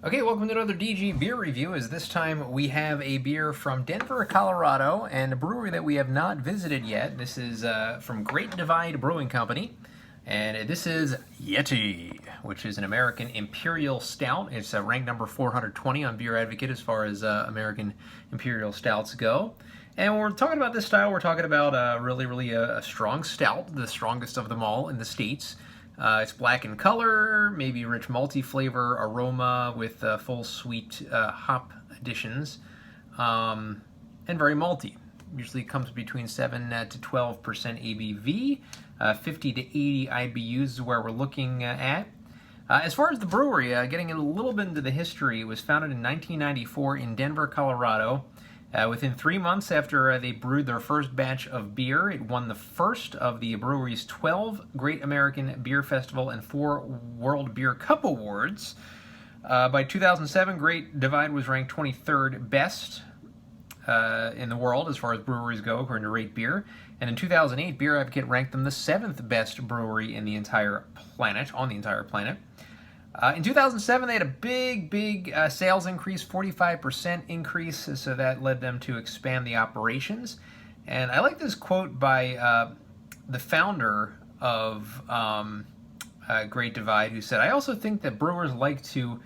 Okay, welcome to another DG beer review. As this time we have a beer from Denver, Colorado, and a brewery that we have not visited yet. This is from Great Divide Brewing Company, and this is Yeti, which is an American Imperial Stout. It's ranked number 420 on Beer Advocate as far as American Imperial Stouts go. And when we're talking about this style, we're talking about really a strong stout, the strongest of them all in the States. It's black in color, maybe rich malty flavor, aroma with full sweet hop additions, and very malty. Usually comes between 7 to 12% ABV, 50 to 80 IBUs is where we're looking at. As far as the brewery, getting a little bit into the history, it was founded in 1994 in Denver, Colorado. Within 3 months after they brewed their first batch of beer, it won the first of the brewery's 12 Great American Beer Festival and 4 World Beer Cup Awards. By 2007, Great Divide was ranked 23rd best in the world as far as breweries go, according to Rate Beer. And in 2008, Beer Advocate ranked them the 7th best brewery in the entire planet, on the entire planet. In 2007, they had a big sales increase, 45% increase, so that led them to expand the operations. And I like this quote by the founder of Great Divide, who said, "I also think that brewers like to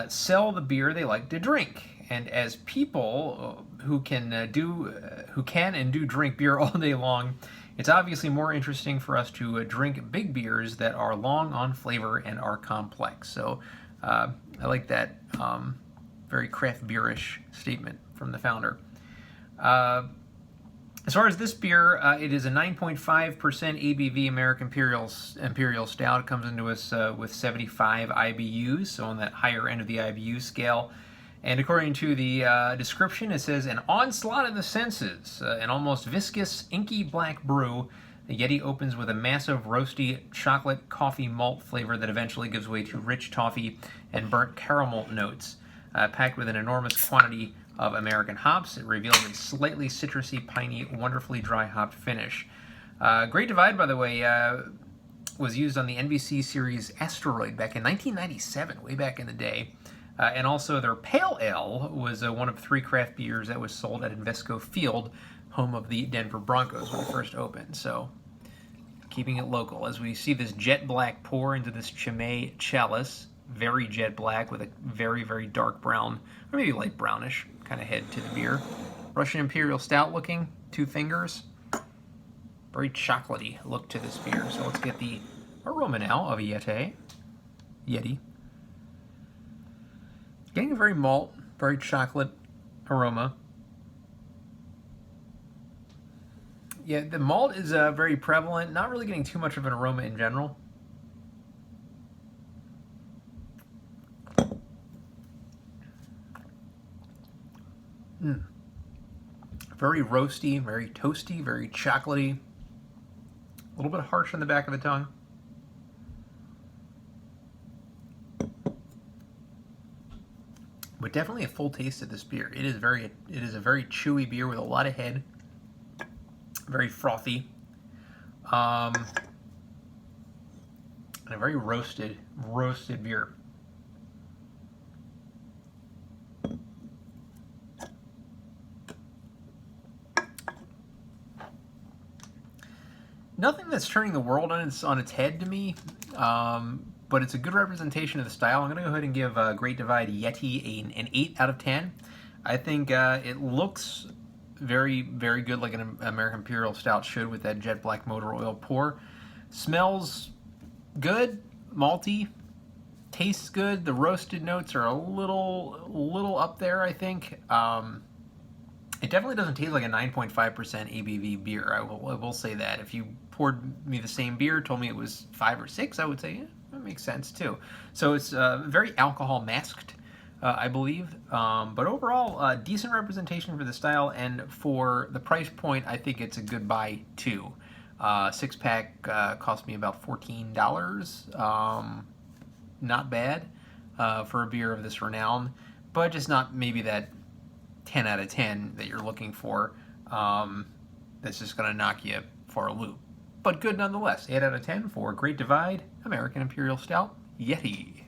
sell the beer they like to drink. And as people who can and do drink beer all day long, it's obviously more interesting for us to drink big beers that are long on flavor and are complex." So I like that very craft beerish statement from the founder. As far as this beer, it is a 9.5% ABV American Imperial Stout. It comes into us with 75 IBUs, so on that higher end of the IBU scale. And according to the description, it says, "An onslaught of the senses, an almost viscous, inky black brew. The Yeti opens with a massive roasty chocolate coffee malt flavor that eventually gives way to rich toffee and burnt caramel notes. Packed with an enormous quantity of American hops, it reveals a slightly citrusy, piney, wonderfully dry hopped finish." Great Divide, by the way, was used on the NBC series Asteroid back in 1997, way back in the day. And also their Pale Ale was one of 3 craft beers that was sold at Invesco Field, home of the Denver Broncos when it first opened. So keeping it local. As we see this jet black pour into this Chimay chalice, very jet black with a very dark brown, or maybe light brownish kind of head to the beer. Russian Imperial Stout looking, 2 fingers. Very chocolatey look to this beer. So let's get the aroma now of a Yeti. Getting a very malt, very chocolate aroma. Yeah, the malt is very prevalent, not really getting too much of an aroma in general. Very roasty, very toasty, very chocolatey. A little bit harsh on the back of the tongue. But definitely a full taste of this beer. It is a very chewy beer with a lot of head, very frothy, and a very roasted beer. Nothing that's turning the world on its head to me. But it's a good representation of the style. I'm going to go ahead and give Great Divide Yeti an 8 out of 10. I think it looks very good, like an American Imperial Stout should, with that jet black motor oil pour. Smells good, malty, tastes good. The roasted notes are a little up there, I think. It definitely doesn't taste like a 9.5% ABV beer. I will say that. If you poured me the same beer, told me it was 5 or 6, I would say, yeah, that makes sense too. So it's very alcohol masked, I believe. But overall, decent representation for the style, and for the price point, I think it's a good buy too. 6-pack cost me about $14. Not bad for a beer of this renown, but just not maybe that 10 out of 10 that you're looking for. That's just going to knock you for a loop. But good nonetheless. 8 out of 10 for Great Divide American Imperial Stout Yeti.